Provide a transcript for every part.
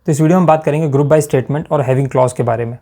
तो इस वीडियो में बात करेंगे ग्रुप बाय स्टेटमेंट और हैविंग क्लॉज के बारे में।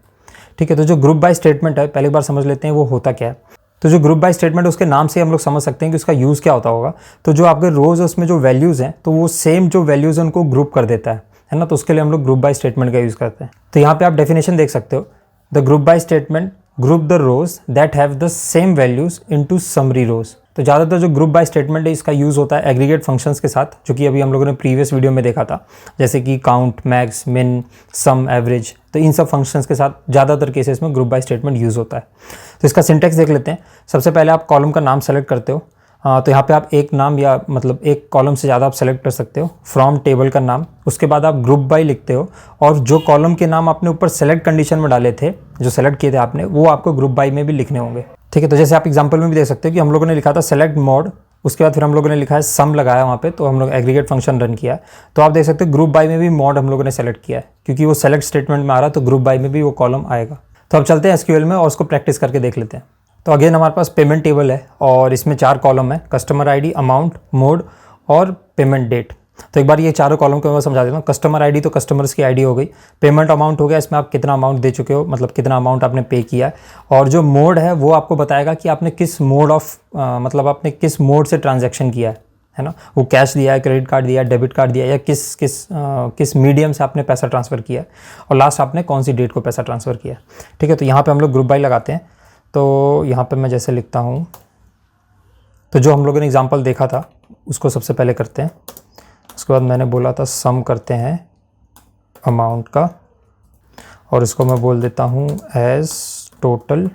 ठीक है, तो जो ग्रुप बाय स्टेटमेंट है पहली बार समझ लेते हैं वो होता क्या है। तो जो ग्रुप बाय स्टेटमेंट उसके नाम से हम लोग समझ सकते हैं कि उसका यूज़ क्या होता होगा। तो जो आपके रोज़ उसमें जो वैल्यूज़ हैं तो वो सेम जो वैल्यूज़ हैं उनको ग्रुप कर देता है ना। तो उसके लिए हम लोग ग्रुप बाय स्टेटमेंट का यूज़ करते हैं। तो यहाँ पे आप डेफिनेशन देख सकते हो, the group by statement group the rows that have the same values into summary rows. तो ज़्यादातर जो ग्रुप बाय स्टेटमेंट है इसका यूज़ होता है एग्रीगेट फंक्शंस के साथ, जो कि अभी हम लोगों ने प्रीवियस वीडियो में देखा था, जैसे कि काउंट, मैक्स, मिन, सम, एवरेज। तो इन सब फंक्शंस के साथ ज़्यादातर केसेस में ग्रुप बाय स्टेटमेंट यूज़ होता है। तो इसका सिंटेक्स देख लेते हैं। सबसे पहले आप कॉलम का नाम सेलेक्ट करते हो। तो यहाँ पे आप एक नाम या मतलब एक कॉलम से ज़्यादा आप सेलेक्ट कर सकते हो। फ्रॉम टेबल का नाम, उसके बाद आप ग्रुप बाय लिखते हो और जो कॉलम के नाम आपने ऊपर सेलेक्ट कंडीशन में डाले थे, जो सेलेक्ट किए थे आपने, वो आपको ग्रुप बाय में भी लिखने होंगे। ठीक है, तो जैसे आप एग्जांपल में भी देख सकते हो कि हम लोगों ने लिखा था सेलेक्ट मॉड, उसके बाद फिर हम लोगों ने लिखा है सम लगाया वहाँ पे, तो हम लोग एग्रीगेट फंक्शन रन किया। तो आप देख सकते हो ग्रुप बाय में भी मॉड हम लोगों ने सेलेक्ट किया है, क्योंकि वो सेलेक्ट स्टेटमेंट में आ रहा है, तो ग्रुप बाय में भी वो कॉलम आएगा। तो अब चलते हैं एसक्यूएल में और उसको प्रैक्टिस करके देख लेते हैं। तो अगेन हमारे पास पेमेंट टेबल है और इसमें 4 कॉलम है, कस्टमर आईडी, अमाउंट, मोड और पेमेंट डेट। तो एक बार ये चारों कॉलम को मैं समझा देता हूँ। कस्टमर आईडी तो कस्टमर्स की आईडी हो गई, पेमेंट अमाउंट हो गया, इसमें आप कितना अमाउंट दे चुके हो, मतलब कितना अमाउंट आपने पे किया है, और जो मोड है वो आपको बताएगा कि आपने किस मोड ऑफ मतलब आपने किस मोड से ट्रांजैक्शन किया है ना। वो कैश दिया है, क्रेडिट कार्ड दिया है, डेबिट कार्ड दिया है, या किस मीडियम से आपने पैसा ट्रांसफ़र किया है, और लास्ट आपने कौन सी डेट को पैसा ट्रांसफ़र किया है। ठीक है, तो यहाँ पर हम लोग ग्रुप बाय लगाते हैं। तो यहाँ पे मैं जैसे लिखता हूँ, तो जो हम लोगों ने एग्जांपल देखा था उसको सबसे पहले करते हैं। उसके बाद मैंने बोला था सम करते हैं अमाउंट का, और इसको मैं बोल देता हूँ एज टोटल।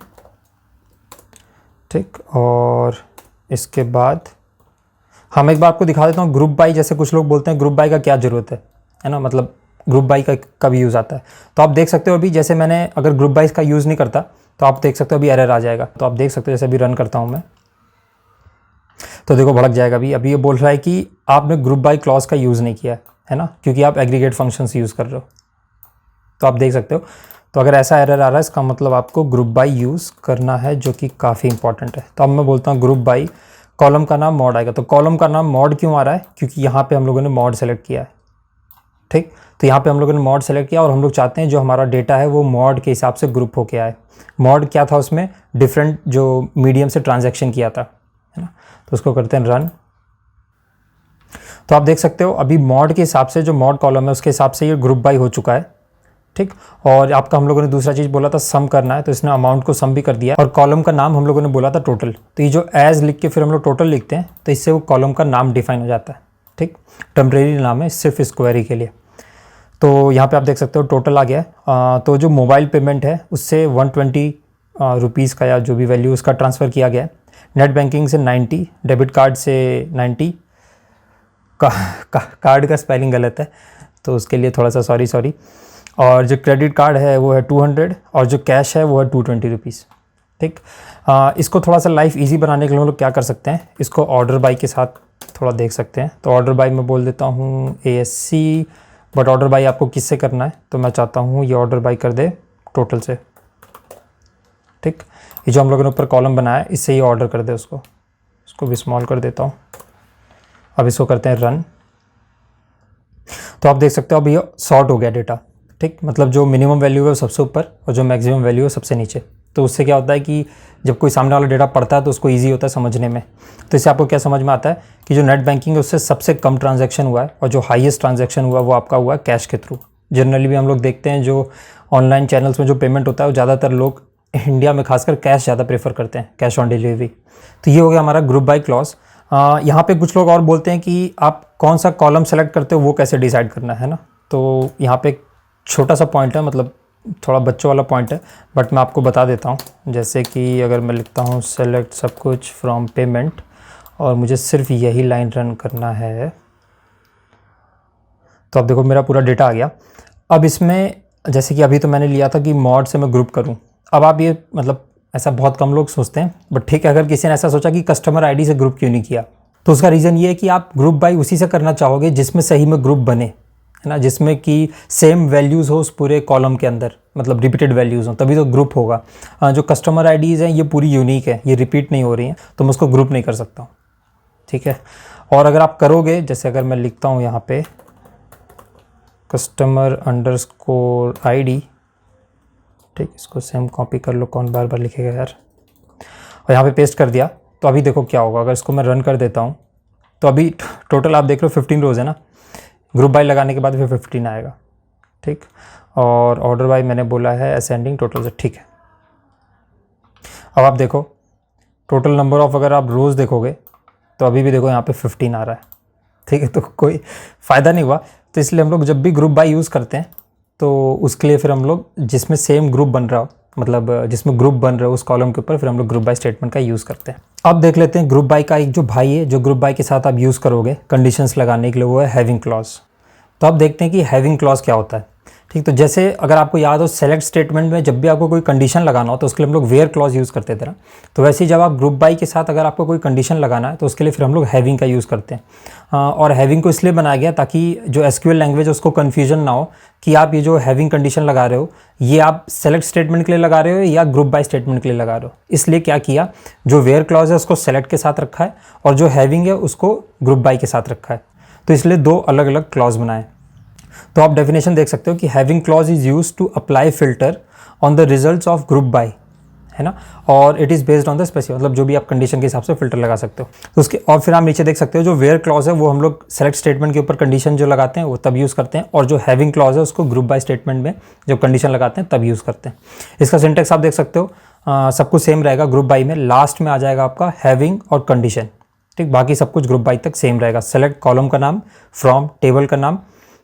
ठीक, और इसके बाद हम एक बार आपको दिखा देता हूँ ग्रुप बाय। जैसे कुछ लोग बोलते हैं ग्रुप बाय का क्या ज़रूरत है ना, मतलब ग्रुप बाय का कब यूज़ आता है। तो आप देख सकते हो अभी जैसे मैंने अगर ग्रुप बाय का यूज़ नहीं करता तो आप देख सकते हो अभी एरर आ जाएगा। तो आप देख सकते हो जैसे अभी रन करता हूँ मैं, तो देखो भड़क जाएगा। अभी ये बोल रहा है कि आपने ग्रुप बाय क्लॉज का यूज़ नहीं किया है ना, क्योंकि आप एग्रीगेट फंक्शंस यूज़ कर रहे हो। तो आप देख सकते हो। तो अगर ऐसा एरर आ रहा है इसका मतलब आपको ग्रुप बाय यूज़ करना है, जो कि काफ़ी इंपॉर्टेंट है। तो अब मैं बोलता हूँ ग्रुप बाय, कॉलम का नाम मॉड आएगा। तो कॉलम का नाम मॉड क्यों आ रहा है, क्योंकि यहाँ पर हम लोगों ने मॉड सेलेक्ट किया है। ठीक, तो यहाँ पे हम लोगों ने मॉड सेलेक्ट किया और हम लोग चाहते हैं जो हमारा डेटा है वो मॉड के हिसाब से ग्रुप होके आए। मॉड क्या था, उसमें डिफरेंट जो मीडियम से ट्रांजैक्शन किया था, है ना। तो उसको करते हैं रन। तो आप देख सकते हो अभी मॉड के हिसाब से जो मॉड कॉलम है उसके हिसाब से ये ग्रुप बाय हो चुका है। ठीक, और आपका हम लोगों ने दूसरा चीज़ बोला था सम करना है, तो इसने अमाउंट को सम भी कर दिया, और कॉलम का नाम हम लोगों ने बोला था टोटल। तो ये जो एज लिख के फिर हम लोग टोटल लिखते हैं, तो इससे वो कॉलम का नाम डिफाइन हो जाता है। ठीक, टेम्परेरी नाम है सिर्फ इस क्वेरी के लिए। तो यहाँ पे आप देख सकते हो टोटल आ गया है। तो जो मोबाइल पेमेंट है उससे 120 रुपीज़ का या जो भी वैल्यू उसका ट्रांसफ़र किया गया है। नेट बैंकिंग से 90, डेबिट कार्ड से 90 कार्ड का स्पेलिंग गलत है तो उसके लिए थोड़ा सा सॉरी। और जो क्रेडिट कार्ड है वो है 200 और जो कैश है वो है 220 रुपीज़। ठीक, इसको थोड़ा सा लाइफ ईजी बनाने के लिए हम लोग क्या कर सकते हैं, इसको ऑर्डर बाय के साथ थोड़ा देख सकते हैं। तो ऑर्डर बाय मैं बोल देता हूँ ASC, बट ऑर्डर बाय आपको किससे करना है, तो मैं चाहता हूँ ये ऑर्डर बाय कर दे टोटल से। ठीक, ये जो हम लोगों ने ऊपर कॉलम बनाया है इससे ये ऑर्डर कर दे उसको भी स्मॉल कर देता हूँ। अब इसको करते हैं रन। तो आप देख सकते हो अब ये सॉर्ट हो गया डेटा। ठीक, मतलब जो मिनिमम वैल्यू है वो सबसे ऊपर और जो मैक्सिमम वैल्यू है सबसे नीचे। तो उससे क्या होता है कि जब कोई सामने वाला डेटा पढ़ता है तो उसको ईजी होता है समझने में। तो इससे आपको क्या समझ में आता है कि जो नेट बैंकिंग है उससे सबसे कम ट्रांजैक्शन हुआ है और जो हाईएस्ट ट्रांजैक्शन हुआ है वो आपका हुआ है कैश के थ्रू। जनरली भी हम लोग देखते हैं जो ऑनलाइन चैनल्स में जो पेमेंट होता है वो ज़्यादातर लोग इंडिया में खासकर कैश ज़्यादा प्रेफर करते हैं, कैश ऑन डिलीवरी। तो ये हो गया हमारा ग्रुप बाय क्लॉज। यहाँ पे कुछ लोग और बोलते हैं कि आप कौन सा कॉलम सेलेक्ट करते हो वो कैसे डिसाइड करना है ना। तो यहाँ पे एक छोटा सा पॉइंट है, मतलब थोड़ा बच्चों वाला पॉइंट है, बट मैं आपको बता देता हूँ। जैसे कि अगर मैं लिखता हूँ सेलेक्ट सब कुछ फ्रॉम पेमेंट और मुझे सिर्फ यही लाइन रन करना है, तो अब देखो मेरा पूरा डेटा आ गया। अब इसमें जैसे कि अभी तो मैंने लिया था कि मॉड से मैं ग्रुप करूँ। अब आप ये मतलब ऐसा बहुत कम लोग सोचते हैं, बट ठीक है, अगर किसी ने ऐसा सोचा कि कस्टमर आईडी से ग्रुप क्यों नहीं किया, तो उसका रीज़न ये है कि आप ग्रुप बाय उसी से करना चाहोगे जिसमें सही में ग्रुप बने, है ना, जिसमें कि सेम वैल्यूज़ हो उस पूरे कॉलम के अंदर, मतलब रिपीटेड वैल्यूज़ हो, तभी तो ग्रुप होगा। जो कस्टमर आईडीज़ हैं ये पूरी यूनिक है, ये रिपीट नहीं हो रही हैं, तो मैं उसको ग्रुप नहीं कर सकता हूँ। ठीक है, और अगर आप करोगे, जैसे अगर मैं लिखता हूँ यहाँ पे कस्टमर अंडरस्कोर ID, ठीक, इसको सेम कॉपी कर लो, कौन बार बार लिखेगा यार, और यहाँ पे पेस्ट कर दिया। तो अभी देखो क्या होगा, अगर इसको मैं रन कर देता हूँ तो अभी टोटल आप देख रहे हो 15 रोज़ है ना, ग्रुप बाय लगाने के बाद फिर 15 आएगा, ठीक। और ऑर्डर बाय मैंने बोला है असेंडिंग टोटल से, ठीक है। अब आप देखो टोटल नंबर ऑफ, अगर आप रोज़ देखोगे तो अभी भी देखो यहाँ पे 15 आ रहा है, ठीक है। तो कोई फ़ायदा नहीं हुआ। तो इसलिए हम लोग जब भी ग्रुप बाय यूज़ करते हैं तो उसके लिए फिर हम लोग जिसमें सेम ग्रुप बन रहा हो, मतलब जिसमें ग्रुप बन रहा हो उस कॉलम के ऊपर फिर हम लोग ग्रुप बाय स्टेटमेंट का यूज़ करते हैं। अब देख लेते हैं ग्रुप बाय का एक जो भाई है, जो ग्रुप बाय के साथ आप यूज़ करोगे कंडीशंस लगाने के लिए, वो है हैविंग क्लॉज। तो अब देखते हैं कि हैविंग क्लॉज क्या होता है, ठीक। तो जैसे अगर आपको याद हो सेलेक्ट स्टेटमेंट में जब भी आपको कोई कंडीशन लगाना हो तो उसके लिए हम लोग वेयर क्लॉज यूज़ करते थे ना, तो वैसे ही जब आप ग्रुप बाय के साथ अगर आपको कोई कंडीशन लगाना है तो उसके लिए फिर हम लोग हैविंग का यूज़ करते हैं। और हैविंग को इसलिए बनाया गया ताकि जो एसक्यूएल लैंग्वेज है उसको कन्फ्यूजन ना हो कि आप ये जो हैविंग कंडीशन लगा रहे हो ये आप सेलेक्ट स्टेटमेंट के लिए लगा रहे हो या ग्रुप बाय स्टेटमेंट के लिए लगा रहे हो। इसलिए क्या किया, जो वेयर क्लॉज है उसको सेलेक्ट के साथ रखा है और जो हैविंग है उसको ग्रुप बाय के साथ रखा है। तो इसलिए दो अलग अलग क्लॉज बनाए। तो आप डेफिनेशन देख सकते हो कि having clause is use to apply filter on the results of group by, है ना, और it is based on the specific, मतलब जो भी आप कंडीशन के हिसाब से फिल्टर लगा सकते हो। तो उसके और फिर आप नीचे देख सकते हो जो वेयर क्लॉज है वो हम लोग सेलेक्ट स्टेटमेंट के ऊपर कंडीशन जो लगाते हैं वो तब यूज़ करते हैं, और जो हैविंग क्लॉज है उसको ग्रुप बाय स्टेटमेंट में जब कंडीशन लगाते हैं तब यूज़ करते हैं। इसका सिंटेक्स आप देख सकते हो, सब कुछ सेम रहेगा। ग्रुप बाय में लास्ट में आ जाएगा आपका हैविंग और कंडीशन, ठीक। बाकी सब कुछ ग्रुप बाय तक सेम रहेगा। सेलेक्ट कॉलम का नाम, फ्रॉम टेबल का नाम,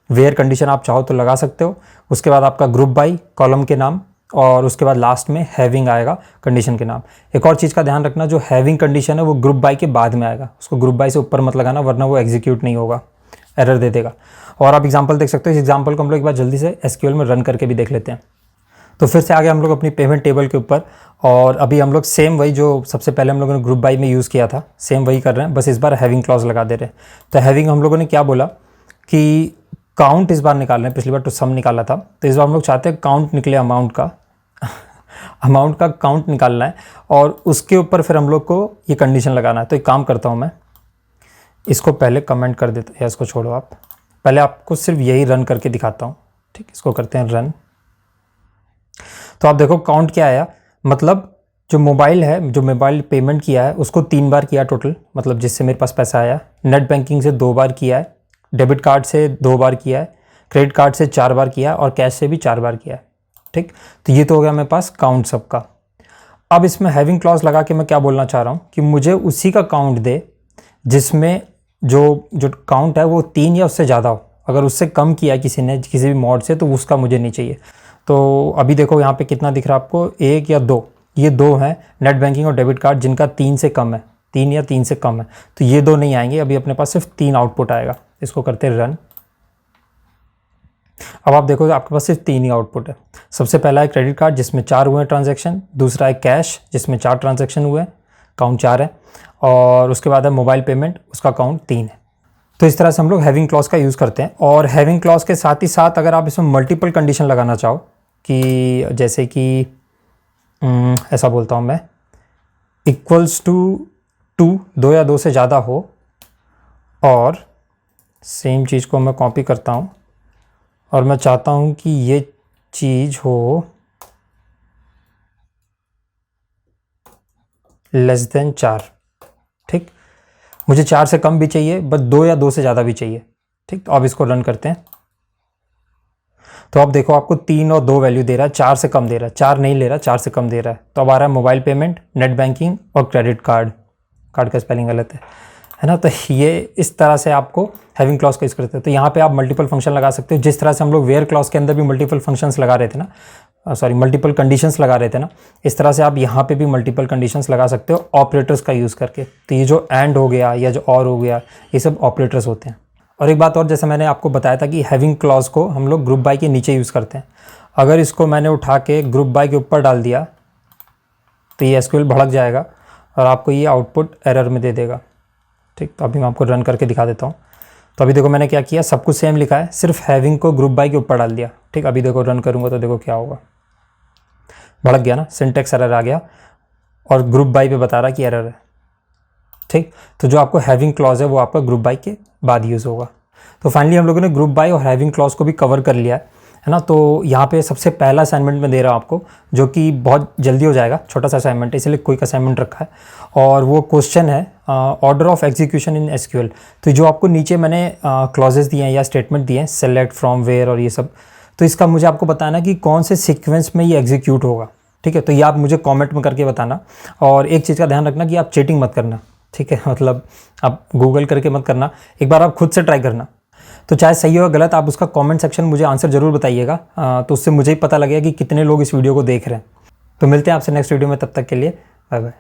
वेयर कंडीशन आप चाहो तो लगा सकते हो, उसके बाद आपका ग्रुप बाय कॉलम के नाम, और उसके बाद लास्ट में हैविंग आएगा कंडीशन के नाम। एक और चीज़ का ध्यान रखना, जो हैविंग कंडीशन है वो ग्रुप बाय के बाद में आएगा, उसको ग्रुप बाय से ऊपर मत लगाना वरना वो एग्जीक्यूट नहीं होगा, एरर दे देगा। और आप एग्जांपल देख सकते हो, इस एग्जांपल को हम लोग एक बार जल्दी से एसक्यूएल में रन करके भी देख लेते हैं। तो फिर से आगे हम लोग अपनी पेमेंट टेबल के ऊपर, और अभी हम लोग सेम वही जो सबसे पहले हम लोगों ने ग्रुप बाय में यूज़ किया था सेम वही कर रहे हैं, बस इस बार हैविंग क्लॉज लगा दे रहे हैं। तो हैविंग हम लोगों ने क्या बोला कि काउंट इस बार निकाल रहे हैं, पिछली बार तो सम निकाला था, तो इस बार हम लोग चाहते हैं काउंट निकले, अमाउंट का अमाउंट का काउंट निकालना है, और उसके ऊपर फिर हम लोग को ये कंडीशन लगाना है। तो एक काम करता हूँ मैं, इसको पहले कमेंट कर देता, या इसको छोड़ो, आप पहले आपको सिर्फ यही रन करके दिखाता हूँ, ठीक। इसको करते हैं रन। तो आप देखो काउंट क्या आया, मतलब जो मोबाइल है, जो मोबाइल पेमेंट किया है उसको 3 बार किया टोटल, मतलब जिससे मेरे पास पैसा आया। नेट बैंकिंग से 2 बार किया है, डेबिट कार्ड से 2 बार किया है, क्रेडिट कार्ड से 4 बार किया है, और कैश से भी 4 बार किया है, ठीक। तो ये तो हो गया मेरे पास काउंट सबका। अब इसमें हैविंग क्लॉज लगा के मैं क्या बोलना चाह रहा हूँ कि मुझे उसी का काउंट दे जिसमें जो काउंट है वो 3 या उससे ज़्यादा हो। अगर उससे कम किया किसी ने किसी भी मॉड से तो उसका मुझे नहीं चाहिए। तो अभी देखो यहाँ पे कितना दिख रहा है आपको, 1 या 2, ये 2 हैं नेट बैंकिंग और डेबिट कार्ड जिनका 3 से कम है, 3 या 3 से कम है, तो ये 2 नहीं आएंगे। अभी अपने पास सिर्फ 3 आउटपुट आएगा। इसको करते हैं रन। अब आप देखो आपके पास सिर्फ 3 ही आउटपुट है। सबसे पहला है क्रेडिट कार्ड जिसमें 4 हुए हैं ट्रांजैक्शन, दूसरा है कैश जिसमें 4 ट्रांजैक्शन हुए हैं, काउंट 4 है, और उसके बाद है मोबाइल पेमेंट, उसका काउंट 3 है। तो इस तरह से हम लोग हैविंग क्लॉज का यूज़ करते हैं। और हैविंग क्लॉज के साथ ही साथ अगर आप इसमें मल्टीपल कंडीशन लगाना चाहो, कि जैसे कि ऐसा बोलता हूँ मैं, इक्वल्स टू 2, 2 या 2 से ज़्यादा हो, और सेम चीज़ को मैं कॉपी करता हूँ और मैं चाहता हूँ कि ये चीज़ हो लेस देन 4, ठीक। मुझे 4 से कम भी चाहिए, बस 2 या 2 से ज़्यादा भी चाहिए, ठीक। तो अब इसको रन करते हैं। तो अब देखो आपको 3 और 2 वैल्यू दे रहा है, 4 से कम दे रहा है, 4 नहीं ले रहा, 4 से कम दे रहा है। तो अब आ रहा है मोबाइल पेमेंट, नेट बैंकिंग और क्रेडिट कार्ड, कार्ड का स्पेलिंग गलत है ना। तो ये इस तरह से आपको हैविंग क्लॉज का यूज़ करते हैं। तो यहाँ पे आप मल्टीपल फंक्शन लगा सकते हो, जिस तरह से हम लोग वेयर क्लॉज के अंदर भी मल्टीपल फंक्शंस लगा रहे थे ना, मल्टीपल कंडीशंस लगा रहे थे ना, इस तरह से आप यहाँ पे भी मल्टीपल कंडीशंस लगा सकते हो ऑपरेटर्स का यूज़ करके। तो ये जो एंड हो गया या जो और हो गया, ये सब ऑपरेटर्स होते हैं। और एक बात और, जैसे मैंने आपको बताया था कि हैविंग क्लॉज को हम लोग ग्रुप बाय के नीचे यूज़ करते हैं। अगर इसको मैंने उठा के ग्रुप बाय के ऊपर डाल दिया तो ये एसक्यूएल भड़क जाएगा और आपको ये आउटपुट एरर में दे देगा, ठीक। तो अभी मैं आपको रन करके दिखा देता हूँ। तो अभी देखो मैंने क्या किया, सब कुछ सेम लिखा है, सिर्फ हैविंग को ग्रुप बाय के ऊपर डाल दिया, ठीक। अभी देखो रन करूँगा तो देखो क्या होगा, भड़क गया ना, सिंटेक्स एरर आ गया और ग्रुप बाय पे बता रहा कि एरर है, ठीक। तो जो आपको हैविंग क्लॉज है वो आपका ग्रुप बाय के बाद यूज़ होगा। तो फाइनली हम लोगों ने ग्रुप बाय और हैविंग क्लॉज को भी कवर कर लिया है ना। तो यहाँ पे सबसे पहला असाइनमेंट मैं दे रहा हूँ आपको, जो कि बहुत जल्दी हो जाएगा, छोटा सा असाइनमेंट है इसलिए क्विक असाइनमेंट रखा है। और वो क्वेश्चन है order of execution in SQL. तो जो आपको नीचे मैंने क्लॉजेस दिए हैं या स्टेटमेंट दिए हैं, सेलेक्ट, फ्रॉम, वेयर और ये सब, तो इसका मुझे आपको बताना कि कौन से सीक्वेंस में ये एग्जीक्यूट होगा। ठीक है, तो ये आप मुझे कमेंट में करके बताना। और एक चीज़ का ध्यान रखना कि आप चीटिंग मत करना, ठीक है, मतलब आप गूगल करके मत करना, एक बार आप खुद से ट्राई करना। तो चाहे सही हो या गलत, आप उसका कमेंट सेक्शन मुझे आंसर ज़रूर बताइएगा, तो उससे मुझे ही पता लगेगा कि कितने लोग इस वीडियो को देख रहे हैं। तो मिलते हैं आपसे नेक्स्ट वीडियो में, तब तक के लिए बाय बाय।